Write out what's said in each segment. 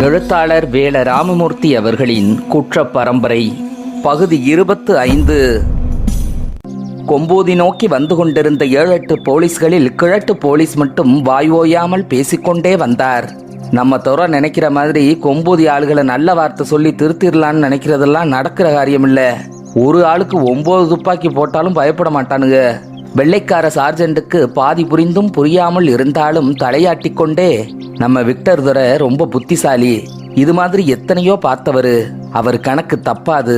எழுத்தாளர் வேல ராமமூர்த்தி அவர்களின் குற்ற பரம்பரை பகுதி 25. கொம்பூதி நோக்கி வந்து கொண்டிருந்த 7-8 போலீஸ்களில் கிழட்டு போலீஸ் மட்டும் வாயோயாமல் பேசிக்கொண்டே வந்தார். நம்ம துறை நினைக்கிற மாதிரி கொம்பூதி ஆளுகளை நல்ல வார்த்தை சொல்லி திருத்திடலான்னு நினைக்கிறதெல்லாம் நடக்கிற காரியம் இல்ல. ஒரு ஆளுக்கு 9 துப்பாக்கி போட்டாலும் பயப்பட மாட்டானுங்க. வெள்ளைக்கார சார்ஜென்ட்டுக்கு பாதி புரிந்தும் புரியாமல் இருந்தாலும் தலையாட்டி கொண்டே, நம்ம விக்டர் துரை ரொம்ப புத்திசாலி, இது மாதிரி எத்தனையோ பார்த்தவரு, அவர் கணக்கு தப்பாது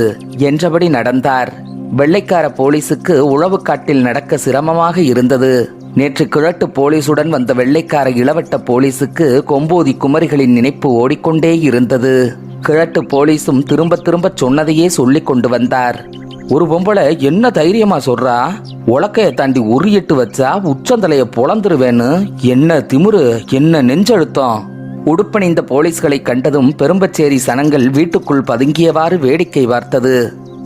என்றபடி நடந்தார். வெள்ளைக்கார போலீஸுக்கு உளவு காட்டில் நடக்க சிரமமாக இருந்தது. நேற்று கிழட்டு போலீசுடன் வந்த வெள்ளைக்கார இளவட்ட போலீஸுக்கு கொம்பூதி குமரிகளின் நினைப்பு ஓடிக்கொண்டே இருந்தது. கிழட்டு போலீஸும் திரும்ப திரும்ப சொன்னதையே சொல்லி கொண்டு வந்தார். ஒரு பொம்பளை என்ன தைரியமா சொல்றா, உலக்கைய தாண்டி உரியட்டு வச்சா உச்சந்தலைய பொளந்துருவேன்னு, என்ன திமிரு, என்ன நெஞ்சழுத்தம். உடுப்பணிந்த போலீஸ்களை கண்டதும் பெரும்பச்சேரி சனங்கள் வீட்டுக்குள் பதுங்கியவாறு வேடிக்கை பார்த்தது.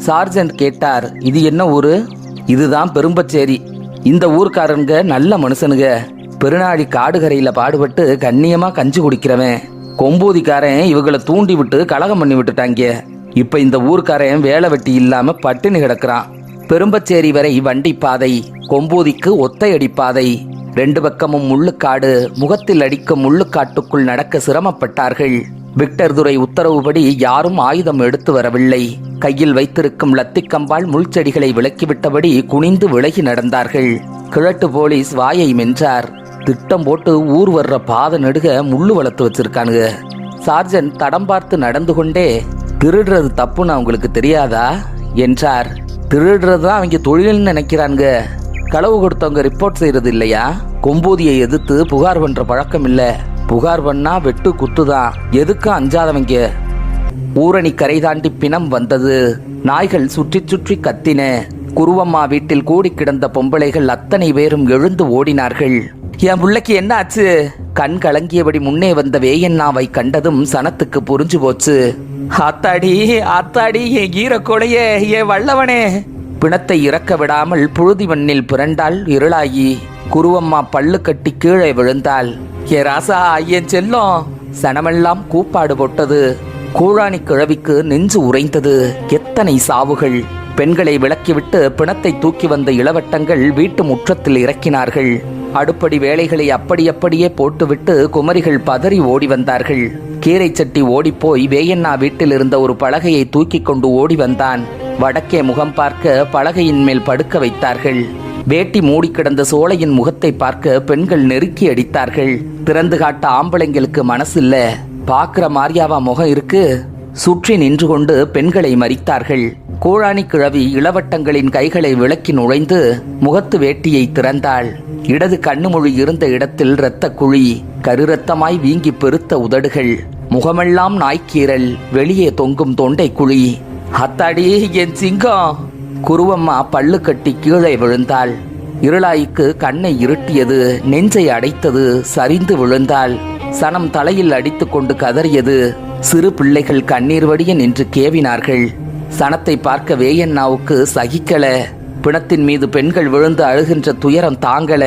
சார்ஜென்ட் கேட்டார், இது என்ன ஊரு? இதுதான் பெரும்பச்சேரி. இந்த ஊர்க்காரங்க நல்ல மனுஷனுங்க, பெருநாழி காடுகரையில பாடுபட்டு கண்ணியமா கஞ்சி குடிக்கிறவன். கொம்பூதிக்காரன் இவங்களை தூண்டி விட்டு கலகம் பண்ணி விட்டுட்டாங்க. இப்ப இந்த ஊர்க்காரன் வேலை வெட்டி இல்லாம பட்டினி கிடக்குறான். பெரும்பச்சேரி வரை வண்டி பாதை, கொம்பூதிக்கு ஒத்தையடி பாதை, 2 பக்கமும் முள்ளுக்காடு. முகத்தில் அடிக்கும் முள்ளுக்காட்டுக்குள் நடக்க சிரமப்பட்டார்கள். விக்டர் துரை உத்தரவுபடி யாரும் ஆயுதம் எடுத்து வரவில்லை. கையில் வைத்திருக்கும் லத்திக்கம்பால் முள்செடிகளை விலக்கிவிட்டபடி குனிந்து விலகி நடந்தார்கள். கிழட்டு போலீஸ் வாயை மென்றார். திட்டம் போட்டு ஊர் வர்ற பாதை நெடுக முள்ளு வளர்த்து வச்சிருக்கானுங்க. சார்ஜன் தடம் பார்த்து நடந்து கொண்டே, திருடுறது தப்புன்னு அவங்களுக்கு தெரியாதா என்றார். திருடுறதுதான் அவங்க தொழில்னு நினைக்கிறானுங்க. களவு கொடுத்தவங்க ரிப்போர்ட் செய்யறது இல்லையா? கொம்பூதியை எதிர்த்து புகார் பண்ற பழக்கம் இல்ல. புகார் பண்ணா வெட்டு குத்துதான், எதுக்கும் அஞ்சாதவங்க. ஊரணி கரை தாண்டி பிணம் வந்தது. நாய்கள் சுற்றி சுற்றி கத்தின. குருவம்மா வீட்டில் கூடி கிடந்த பொம்பளைகள் அத்தனை பேரும் எழுந்து ஓடினார்கள். என் புள்ளைக்கு என்ன ஆச்சு? கண் கலங்கியபடி முன்னே வந்த வேயண்ணாவை கண்டதும் சனத்துக்கு புரிஞ்சு போச்சு. ஆத்தாடி ஆத்தாடி, என் ஈரக்கொலையே, என் வல்லவனே. பிணத்தை இறக்க விடாமல் புழுதி மண்ணில் புரண்டாள் இருளாயி. குருவம்மா பல்லு கட்டி கீழே விழுந்தாள். ஏ ராசா, என் செல்லம். சனமெல்லாம் கூப்பாடு போட்டது. கூழாணி கிழவிக்கு நெஞ்சு உறைந்தது. எத்தனை சாவுகள்! பெண்களை விலக்கிவிட்டு பிணத்தை தூக்கி வந்த இளவட்டங்கள் வீட்டு முற்றத்தில் இறக்கினார்கள். அடுப்படி வேலைகளை அப்படியே போட்டுவிட்டு குமரிகள் பதறி ஓடி வந்தார்கள். கீரை சட்டி ஓடிப்போய் வேயண்ணா வீட்டில் இருந்த ஒரு பலகையை தூக்கி கொண்டு ஓடி வந்தான். வடக்கே முகம் பார்க்க பலகையின் மேல் படுக்க வைத்தார்கள். வேட்டி மூடி கிடந்த சோலையின் முகத்தை பார்க்க பெண்கள் நெருக்கி அடித்தார்கள். திறந்து காட்ட ஆம்பளைங்களுக்கு மனசில்ல. பாக்குற மாரியாவா முகம் இருக்கு? சுற்றி நின்று கொண்டு பெண்களை மறித்தார்கள். கூழாணி கிழவி இளவட்டங்களின் கைகளை விளக்கி நுழைந்து முகத்து வேட்டியை திறந்தாள். இடது கண்ணுமொழி இருந்த இடத்தில் இரத்த குழி, கருரத்தமாய் வீங்கி பெருத்த உதடுகள், முகமெல்லாம் நாய்க்கீரல், வெளியே தொங்கும் தொண்டை குழி. அத்தாடி, என் சிங்கம்! குருவம்மா பல்லு கட்டி கீழே விழுந்தாள். இருளாய்க்கு கண்ணை இருட்டியது, நெஞ்சை அடைத்தது. சரிந்து விழுந்தாள். சனம் தலையில் அடித்து கொண்டு கதறியது. சிறு பிள்ளைகள் கண்ணீர் வடிய நின்று கேவினார்கள். சனத்தை பார்க்க வேயண்ணாவுக்கு சகிக்கல. பிணத்தின் மீது பெண்கள் விழுந்து அழுகின்ற துயரம் தாங்கல.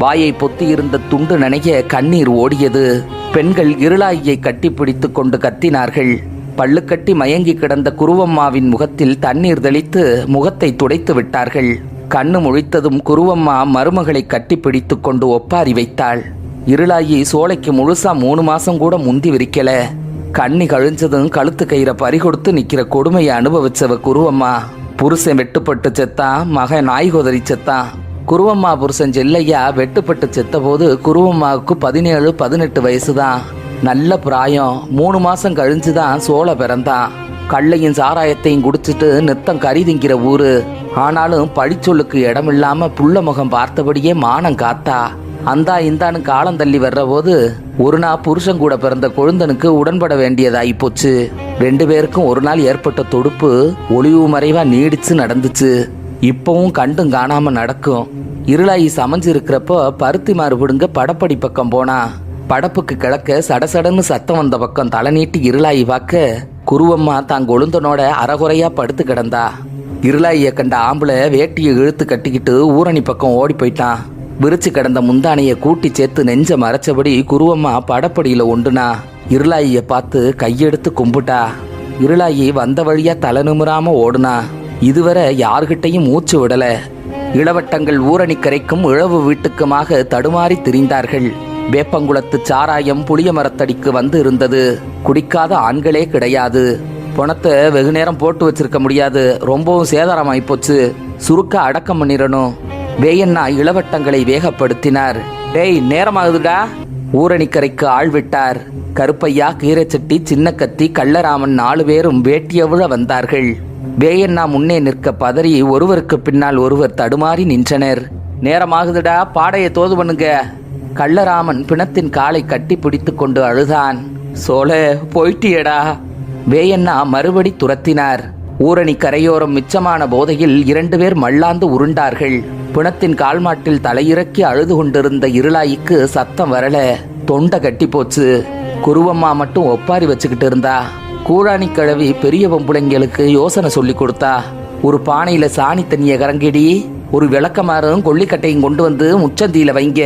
வாயை பொத்தியிருந்த துண்டு நனைய கண்ணீர் ஓடியது. பெண்கள் இருளாயை கட்டிப்பிடித்து கொண்டு கத்தினார்கள். பல்லு கட்டி மயங்கி கிடந்த குருவம்மாவின் முகத்தில் தண்ணீர் தெளித்து முகத்தை துடைத்து விட்டார்கள். கண்ணு முழித்ததும் குருவம்மா மருமகளை கட்டிப்பிடித்து கொண்டு ஒப்பாரி வைத்தாள். இருளாயி சோலைக்கு முழுசா 3 மாசம் கூட முந்தி விரிக்கல. கண்ணி கழிஞ்சதும் கழுத்து கயிறை பறிகொடுத்து நிக்கிற கொடுமையை அனுபவிச்சவ குருவம்மா. புருஷன் வெட்டுப்பட்டு செத்தான், மகன் நாய் கொதறி செத்தான். குருவம்மா புருஷன் செல்லையா வெட்டுப்பட்டு செத்த போது குருவம்மாவுக்கு 17-18 வயசுதான். நல்ல பிராயம். 3 மாசம் கழிஞ்சுதான் சோழ பிறந்தான். கள்ளையும் சாராயத்தையும் குடிச்சிட்டு நித்தம் கறி திங்கிற ஊரு. ஆனாலும் பழிச்சொல்லுக்கு இடமில்லாம புள்ள முகம் பார்த்தபடியே மானம் காத்தா. அந்தா இந்தான்னு காலம் தள்ளி வர்ற போது ஒரு நாள் புருஷன் கூட பிறந்த கொழுந்தனுக்கு உடன்பட வேண்டியதாயி போச்சு. 2 பேருக்கும் ஒரு நாள் ஏற்பட்ட தொடுப்பு ஒளிவு மறைவா நீடிச்சு நடந்துச்சு. இப்பவும் கண்டும் காணாம நடக்கும். இருளாயி சமைஞ்சு இருக்கிறப்போ பருத்தி மாறுபடுங்க படப்படி பக்கம் போனா. படப்புக்கு கிழக்க சடசடன்னு சத்தம் வந்த பக்கம் தலை நீட்டி இருளாயி வாக்க குருவம்மா தான் கொழுந்தனோட அறகுறையா படுத்து கிடந்தா. இருளாயிய கண்ட ஆம்பளை வேட்டியை இழுத்து கட்டிக்கிட்டு ஊரணி பக்கம் ஓடி போயிட்டான். விரிச்சு கிடந்த முந்தானைய கூட்டி சேர்த்து நெஞ்ச மறைச்சபடி குருவம்மா படப்படியில ஒண்டுனா. இருளாயிய பார்த்து கையெடுத்து கும்பிட்டா. இருளாயி வந்த வழியா தலை நிமிராம ஓடுனா. இதுவரை யார்கிட்டையும் மூச்சு விடல. இளவட்டங்கள் ஊரணிக்கரைக்கும் இழவு வீட்டுக்குமாக தடுமாறி திரிந்தார்கள். வேப்பங்குளத்து சாராயம் புளிய மரத்தடிக்கு வந்து இருந்தது. குடிக்காத ஆண்களே கிடையாது. பணத்தை வெகு நேரம் போட்டு வச்சிருக்க முடியாது, ரொம்பவும் சேதாரமாயிப்போச்சு, சுருக்க அடக்கம் பண்ணிடணும். வேயண்ணா இளவட்டங்களை வேகப்படுத்தினார். டேய், நேரமாகுதுடா. ஊரணிக்கரைக்கு ஆள் விட்டார். கருப்பையா, கீரைச்சட்டி, சின்ன கத்தி, கள்ளராமன் 4 பேரும் வேட்டிய விழ வந்தார்கள். வேயண்ணா முன்னே நிற்க பதறி ஒருவருக்கு பின்னால் ஒருவர் தடுமாறி நின்றனர். நேரமாகுதுடா, பாடையை தோது பண்ணுங்க. கள்ளராமன் பிணத்தின் காலை கட்டி பிடித்து கொண்டு அழுதான். சோழ, போயிட்டியடா. வேயண்ணா மறுபடி துரத்தினார். ஊரணி கரையோரம் மிச்சமான போதையில் 2 பேர் மல்லாந்து உருண்டார்கள். பிணத்தின் கால்மாட்டில் தலையிறக்கி அழுது கொண்டிருந்த இருளாய்க்கு சத்தம் வரல. தொண்டை கட்டி போச்சு. குருவம்மா மட்டும் ஒப்பாரி வச்சுக்கிட்டு இருந்தா. கூழாணி கிழவி பெரிய பொம்புளைங்களுக்கு யோசனை சொல்லி கொடுத்தா. ஒரு பானையில சாணி தண்ணிய கரங்கிடி, ஒரு விளக்கமாறும் கொல்லிக்கட்டையும் கொண்டு வந்து முச்சந்தியில வைங்க.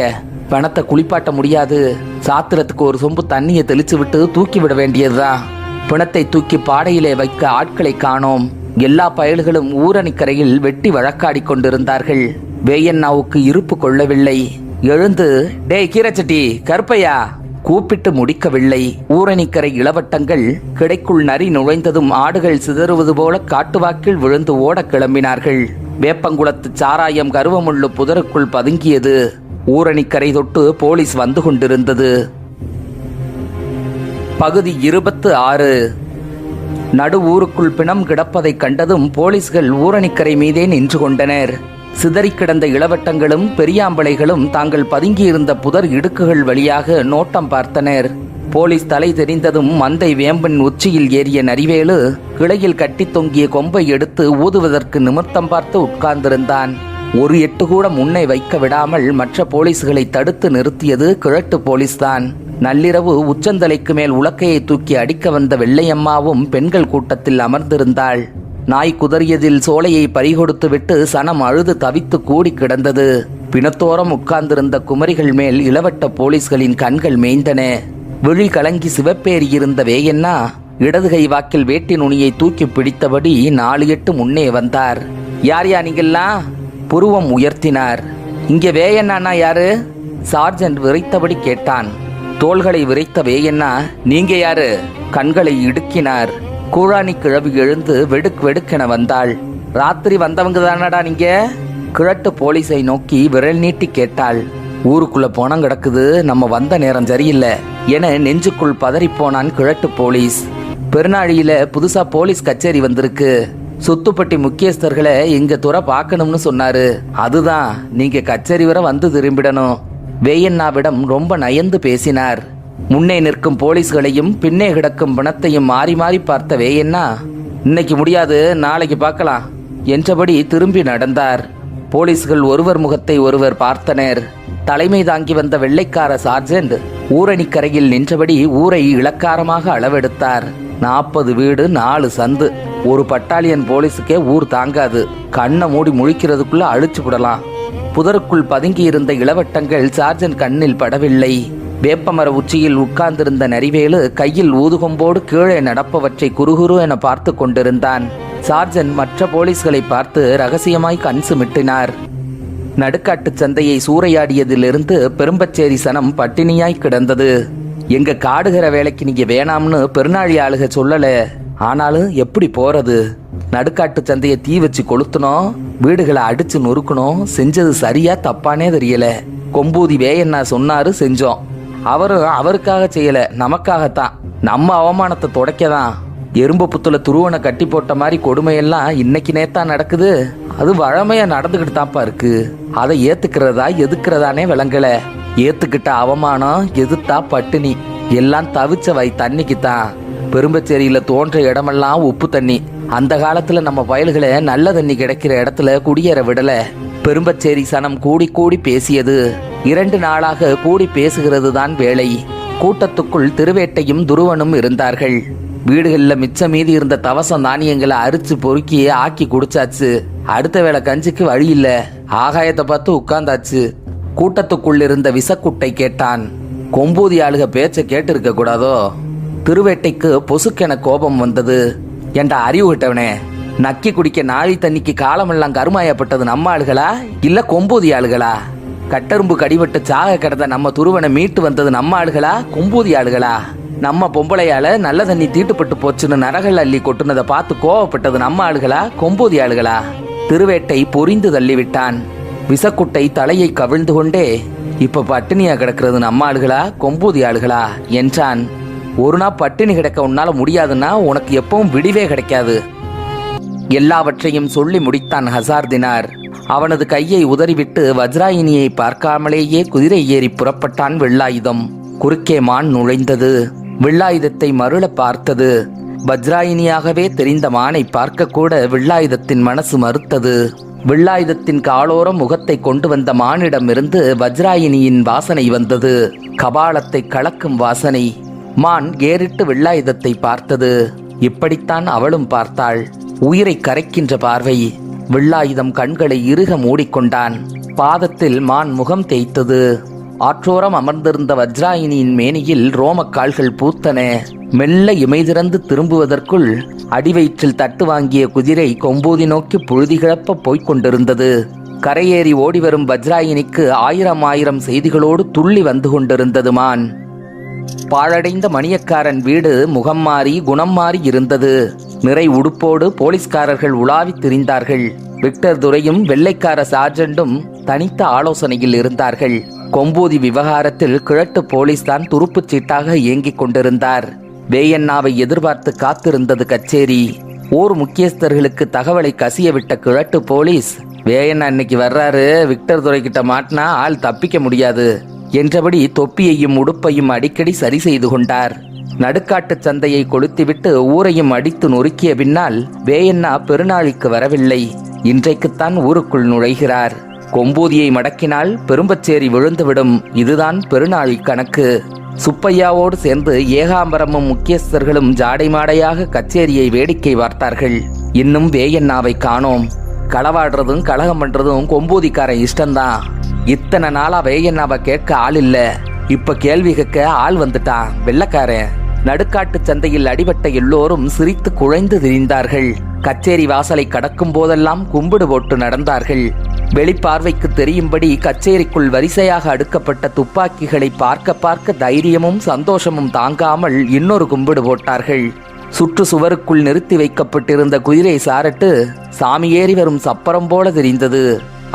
பணத்தை குளிப்பாட்ட முடியாது, சாத்திரத்துக்கு ஒரு சொம்பு தண்ணியை தெளிச்சு விட்டு தூக்கி விட வேண்டியதுதான். பிணத்தை தூக்கி பாடையிலே வைக்க ஆட்களை காணோம். எல்லா பயல்களும் ஊரணிக்கரையில் வெட்டி வழக்காடி கொண்டிருந்தார்கள். வேயண்ணாவுக்கு இருப்பு கொள்ளவில்லை. எழுந்து, டேய் கீரைச்சட்டி, கருப்பையா கூப்பிட்டு முடிக்கவில்லை. ஊரணிக்கரை இளவட்டங்கள் கிடைக்குள் நரி நுழைந்ததும் ஆடுகள் சிதறுவது போல காட்டுவாக்கில் விழுந்து ஓட கிளம்பினார்கள். வேப்பங்குளத்து சாராயம் கருவமுள்ளு புதருக்குள் பதுங்கியது. ஊரணிக்கரை தொட்டு போலீஸ் வந்து கொண்டிருந்தது. பகுதி 26. நடு ஊருக்குள் பிணம் கிடப்பதை கண்டதும் போலீஸ்கள் ஊரணிக்கரை மீதே நின்று கொண்டனர். சிதறி கிடந்த இளவட்டங்களும் பெரியாம்பளைகளும் தாங்கள் பதுங்கியிருந்த புதர் இடுக்குகள் வழியாக நோட்டம் பார்த்தனர். போலீஸ் தலை தெரிந்ததும் மந்தை வேம்பின் உச்சியில் ஏறிய நரிவேலு கிளையில் கட்டி தொங்கிய கொம்பை எடுத்து ஊதுவதற்கு நிமிர்த்தம் பார்த்து உட்கார்ந்திருந்தான். ஒரு எட்டு கூட முன்னே வைக்க விடாமல் மற்ற போலீஸ்களை தடுத்து நிறுத்தியது கிழட்டு போலீஸ்தான். நள்ளிரவு உச்சந்தலைக்கு மேல் உலக்கையை தூக்கி அடிக்க வந்த வெள்ளையம்மாவும் பெண்கள் கூட்டத்தில் அமர்ந்திருந்தாள். நாய் குதறியதில் சோலையை பறிகொடுத்து விட்டு சனம் அழுது தவித்து கூடி கிடந்தது. பிணத்தோரம் உட்கார்ந்திருந்த குமரிகள் மேல் இளவட்ட போலீஸ்களின் கண்கள் மேய்ந்தன. விழி கலங்கி சிவப்பேறியிருந்த வேயண்ணா இடதுகை வாக்கில் வேட்டி நுனியை தூக்கி பிடித்தபடி 4 எட்டு முன்னே வந்தார். யார் நீங்கெல்லாம்? புருவம் உயர்த்தினார். இங்கே வேயண்ணா யாரு? சார்ஜென்ட் விரைத்தபடி கேட்டான். தோள்களை விரைத்த வேயண்ணா, நீங்க யாரு? கண்களை இடுக்கினார். கூழாணி கிழவி எழுந்து வெடுக் வெடுக்கென வந்தாள். ராத்திரி வந்தவங்க தானடா நீங்க? கிழட்டு போலீஸை நோக்கி விரல் நீட்டி கேட்டாள். ஊருக்குள்ள போனம் கிடக்குது, நம்ம வந்த நேரம் சரியில்லை என நெஞ்சுக்குள் பதறிப்போனான் கிழட்டு போலீஸ். பெருநாழியில புதுசா போலீஸ் கச்சேரி வந்திருக்கு. சுத்துப்பட்டி முக்கியஸ்தர்களை எங்க துறை பார்க்கணும்னு சொன்னாரு. அதுதான், நீங்க கச்சேரி வர வந்து திரும்பிடணும். வேயண்ணாவிடம் ரொம்ப நயந்து பேசினார். முன்னே நிற்கும் போலீஸ்களையும் பின்னே கிடக்கும் பிணத்தையும் மாறி மாறி பார்த்த வேயண்ணா, இன்னைக்கு முடியாது, நாளைக்கு பார்க்கலாம் என்றபடி திரும்பி நடந்தார். போலீஸ்கள் ஒருவர் முகத்தை ஒருவர் பார்த்தனர். தலைமை தாங்கி வந்த வெள்ளைக்கார சார்ஜென்ட் ஊரணிக்கரையில் நின்றபடி ஊரை இளக்காரமாக அளவெடுத்தார். 40 வீடு, 4 சந்து. ஒரு பட்டாலியன் போலீஸுக்கே ஊர் தாங்காது. கண்ணை மூடி முழிக்கிறதுக்குள்ள அழிச்சு விடலாம். புதருக்குள் பதுங்கி இருந்த இளவட்டங்கள் சார்ஜென்ட் கண்ணில் படவில்லை. வேப்பமர உச்சியில் உட்கார்ந்திருந்த நரிவேலு கையில் ஊதுகொம்போடு கீழே நடப்பவற்றை குறுகுறு என பார்த்து கொண்டிருந்தான். சார்ஜென்ட் மற்ற போலீஸ்களை பார்த்து ரகசியமாய் கண் சுமிட்டினார். நடுக்காட்டு சந்தையை சூறையாடியதிலிருந்து பெரும்பச்சேரி சனம் பட்டினியாய் கிடந்தது. எங்க காடுகிற வேலைக்கு நீங்க வேணாம்னு பெருநாழி ஆளுக சொல்லல. ஆனாலும் எப்படி போறது? நடுக்காட்டு சந்தையை தீ வச்சு கொளுத்தணும், வீடுகளை அடிச்சு நொறுக்கணும். செஞ்சது சரியா தப்பானே தெரியல. கொம்பூதி வேயண்ணா சொன்னாரு, செஞ்சோம். அவருக்காக செய்யல, நமக்காகத்தான். நம்ம அவமானத்தை துடைக்கதான். எறும்பு புத்துல துருவனை கட்டி போட்ட மாதிரி கொடுமையெல்லாம் இன்னைக்கு நேத்தா நடக்குது. அது வழமையா நடந்துகிட்டு தாப்பா இருக்கு. அதை ஏத்துக்கிறதா எதுக்குறதானே விளங்கல. ஏத்துக்கிட்ட அவமானம், எதிர்த்தா பட்டினி. எல்லாம் தவிச்ச வை தண்ணிக்குத்தான். பெரும்பச்சேரியில தோன்ற இடமெல்லாம் உப்பு தண்ணி. அந்த காலத்துல நம்ம வயல்களை நல்ல தண்ணி கிடைக்கிற இடத்துல குடியேற விடல. பெரும்பச்சேரி சனம் கூடி கூடி பேசியது. 2 நாளாக கூடி பேசுகிறது தான் வேலை. கூட்டத்துக்குள் திருவேட்டையும் துருவனும் இருந்தார்கள். வீடுகளில் மிச்ச மீதி இருந்த தவசம் தானியங்களை அரிச்சு பொறுக்கி ஆக்கி குடிச்சாச்சு. அடுத்த வேளை கஞ்சிக்கு வழி இல்ல. ஆகாயத்தை பார்த்து உட்கார்ந்தாச்சு. கூட்டத்துக்குள் இருந்த விசக்குட்டை கேட்டான். கொம்பூதி ஆளுக பேச்ச கேட்டு இருக்க கூடாதோ? திருவேட்டைக்கு பொசுக்கென கோபம் வந்தது. ஏண்டா அறிவு விட்டவனே, நக்கி குடிக்க நாழி தண்ணிக்கு காலமெல்லாம் கருமாயப்பட்டது நம்ம ஆளுகளா இல்ல கொம்பூதி ஆளுகளா? கட்டரும்பு கடிபட்டு சாக கிடந்த நம்ம துருவனை மீட்டு வந்தது நம்ம ஆளுகளா கொம்பூதி ஆளுகளா? நம்ம பொம்பளையால நல்ல தண்ணி தீட்டுப்பட்டு போச்சுன்னு நரகள் அள்ளி கொட்டுனதை பார்த்து கோவப்பட்டது நம்ம ஆளுகளா கொம்பூதி ஆளுகளா? திருவேட்டை பொறிந்து தள்ளிவிட்டான். விசக்குட்டை தலையை கவிழ்ந்து கொண்டே, இப்ப பட்டினியா கிடக்கிறது நம்ம ஆளுகளா கொம்பூதி ஆளுகளா என்றான். ஒரு நாள் பட்டினி கிடக்க உன்னால முடியாதுன்னா உனக்கு எப்பவும் விடிவே கிடைக்காது. எல்லாவற்றையும் சொல்லி முடித்தான் ஹசார்தினார். அவனது கையை உதறிவிட்டு வஜ்ராயினியை பார்க்காமலேயே குதிரை ஏறி புறப்பட்டான் வெள்ளாயுதம். குறுக்கே மான் நுழைந்தது. வெள்ளாயுதத்தை மருள பார்த்தது. வஜ்ராயினியாகவே தெரிந்த மானை பார்க்க கூட வெள்ளாயுதத்தின் மனசு மறுத்தது. வெள்ளாயுதத்தின் காலோரம் முகத்தை கொண்டு வந்த மானிடமிருந்து வஜ்ராயினியின் வாசனை வந்தது. கபாலத்தை கலக்கும் வாசனை. மான் ஏறிட்டு வெள்ளாயுதத்தை பார்த்தது. இப்படித்தான் அவளும் பார்த்தாள். உயிரை கரைக்கின்ற பார்வை. வெள்ளாயுதம் கண்களை இறுக மூடிக்கொண்டான். பாதத்தில் மான் முகம் தேய்த்தது. ஆற்றோரம் அமர்ந்திருந்த வஜ்ராயினியின் மேனியில் ரோமக்கால்கள் பூத்தன. மெல்ல இமைதிறந்து திரும்புவதற்குள் அடிவயிற்றில் தட்டு வாங்கிய குதிரை கொம்பூதி நோக்கி புழுதிகிழப்ப போய்க் கொண்டிருந்தது. கரையேறி ஓடிவரும் வஜ்ராயினிக்கு ஆயிரம் ஆயிரம் செய்திகளோடு துள்ளி வந்து கொண்டிருந்தது மான். பாழடைந்த மணியக்காரன் வீடு முகம் மாறி குணம் மாறி இருந்தது. நிறை உடுப்போடு போலீஸ்காரர்கள் உலாவி திரிந்தார்கள். விக்டர் துரையும் வெள்ளைக்கார சார்ஜென்டும் தனித்த ஆலோசனையில் இருந்தார்கள். கொம்பூதி விவகாரத்தில் கிழட்டு போலீஸ் தான் துருப்புச் சீட்டாக இயங்கிக் கொண்டிருந்தார். வேயண்ணாவை எதிர்பார்த்து காத்திருந்தது கச்சேரி. ஊர் முக்கியஸ்தர்களுக்கு தகவலை கசிய விட்ட கிழட்டு போலீஸ், வேயண்ணா இன்னைக்கு வர்றாரு, விக்டர் துரை கிட்ட மாட்டினா ஆள் தப்பிக்க முடியாது என்றபடி தொப்பியையும் உடுப்பையும் அடிக்கடி சரி செய்து கொண்டார். நடுக்காட்டு சந்தையை கொளுத்திவிட்டு ஊரையும் அடித்து நொறுக்கிய பின்னால் வேயண்ணா பெருநாளிக்கு வரவில்லை. இன்றைக்குத்தான் ஊருக்குள் நுழைகிறார். கொம்பூதியை மடக்கினால் பெரும்பச்சேரி விழுந்துவிடும். இதுதான் பெருநாளி கணக்கு. சுப்பையாவோடு சேர்ந்து ஏகாம்பரமும் முக்கியஸ்தர்களும் ஜாடைமாடையாக கச்சேரியை வேடிக்கை பார்த்தார்கள். இன்னும் வேயண்ணாவை காணோம். களவாடுறதும் கலகம் பண்றதும் கொம்பூதிக்காரன் இஷ்டம்தான். இத்தனை நாளா வேயண்ணாவை கேட்க ஆள் இல்ல. இப்ப கேள்வி கேட்க ஆள் வந்துட்டான் வெள்ளக்காரன். நடுக்காட்டு சந்தையில் அடிபட்ட எல்லோரும் சிரித்து குழைந்து திரிந்தார்கள். கச்சேரி வாசலை கடக்கும் போதெல்லாம் கும்பிடு போட்டு நடந்தார்கள். வெளிப்பார்வைக்கு தெரியும்படி கச்சேரிக்குள் வரிசையாக அடுக்கப்பட்ட துப்பாக்கிகளை பார்க்க பார்க்க தைரியமும் சந்தோஷமும் தாங்காமல் இன்னொரு கும்பிடு போட்டார்கள். சுற்று சுவருக்குள் நிறுத்தி வைக்கப்பட்டிருந்த குதிரை சாரட்டு சாமி ஏறி வரும் சப்பரம் போல தெரிந்தது.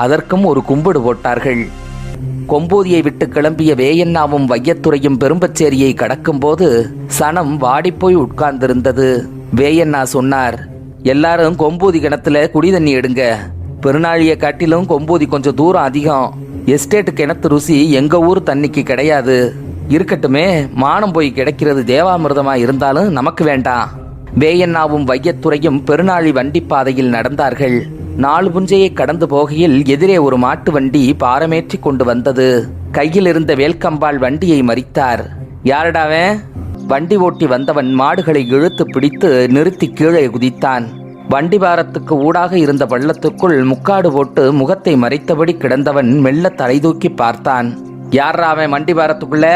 அதற்கும் ஒரு கும்பிடு போட்டார்கள். கொம்பூதியை விட்டு கிளம்பிய வேயண்ணாவும் வையத்துறையும் பெரும்பச்சேரியை கடக்கும் போது சனம் வாடிப்போய் உட்கார்ந்திருந்தது. வேயண்ணா சொன்னார், எல்லாரும் கொம்பூதி கிணத்துல குடி தண்ணி எடுங்க. பெருநாளியை காட்டிலும் கொம்பூதி கொஞ்சம் தூரம் அதிகம். எஸ்டேட்டு கிணத்து ருசி எங்க ஊர் தண்ணிக்கு கிடையாது. இருக்கட்டுமே, மானம் போய் கிடைக்கிறது தேவாமிர்தமா இருந்தாலும் நமக்கு வேண்டாம். வேயண்ணாவும் வையத்துறையும் பெருநாளி வண்டிப்பாதையில் நடந்தார்கள். 4 புஞ்சையை கடந்து போகையில் எதிரே ஒரு மாட்டு வண்டி பாரமேற்றி கொண்டு வந்தது. கையில் இருந்த வேல்கம்பால் வண்டியை மறித்தார். யாரடாவன்? வண்டி ஓட்டி வந்தவன் மாடுகளை இழுத்து பிடித்து நிறுத்தி கீழே குதித்தான். வண்டி பாரத்துக்கு ஊடாக இருந்த பள்ளத்துக்குள் முக்காடு போட்டு முகத்தை மறைத்தபடி கிடந்தவன் மெல்ல தலை தூக்கி பார்த்தான். யாராவன் வண்டி பாரத்துக்குள்ள?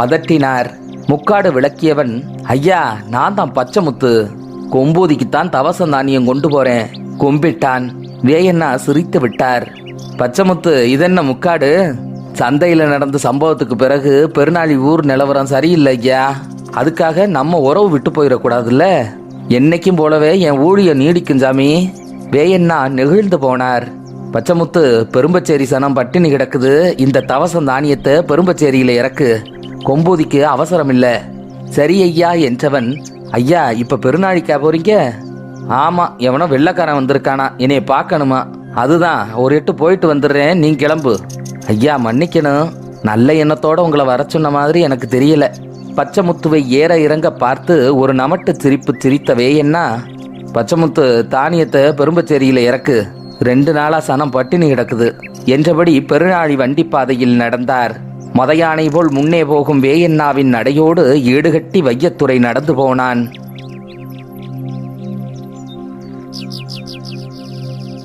அதட்டினார். முக்காடு விளக்கியவன், ஐயா நான் தான் பச்சைமுத்து. கொம்பூதிக்குத்தான் தவச தானியம் கொண்டு போறேன் கும்பிட்டான். வேயண்ணா சிரித்து விட்டார். பச்சைமுத்து, இதென்ன முக்காடு? சந்தையில் நடந்த சம்பவத்துக்கு பிறகு பெருநாளி ஊர் நிலவரம் சரியில்லை ஐயா. அதுக்காக நம்ம உறவு விட்டு போயிடக்கூடாதுல்ல. என்னைக்கும் போலவே என் ஊழியம் நீடிக்கும் சாமி. வேயண்ணா நெகிழ்ந்து போனார். பச்சைமுத்து, பெரும்பச்சேரி சனம் பட்டினி கிடக்குது. இந்த தவசம் தானியத்தை பெரும்பச்சேரியில இறக்கு. கொம்பூதிக்கு அவசரம் இல்ல. சரி ஐயா என்றவன், ஐயா இப்ப பெருநாளிக்கா போறீங்க? ஆமா, எவனோ வெள்ளக்காரன் வந்திருக்கானா, என்னைய பார்க்கணுமா? அதுதான், ஒரு எட்டு போயிட்டு வந்துடுறேன், நீ கிளம்பு. ஐயா மன்னிக்கணும், நல்ல எண்ணத்தோட உங்களை வர சொன்ன மாதிரி எனக்கு தெரியல. பச்சைமுத்துவை ஏற இறங்க பார்த்து ஒரு நமட்டு சிரிப்பு சிரித்த வேயண்ணா, பச்சைமுத்து தானியத்தை பெரும்பச்சேரியில இறக்கு. 2 நாளா சனம் பட்டினி கிடக்குது என்றபடி பெருநாளி வண்டிப்பாதையில் நடந்தார். மதயானை போல் முன்னே போகும் வேயண்ணாவின் நடையோடு ஈடுகட்டி வையத்துறை நடந்து போனான்.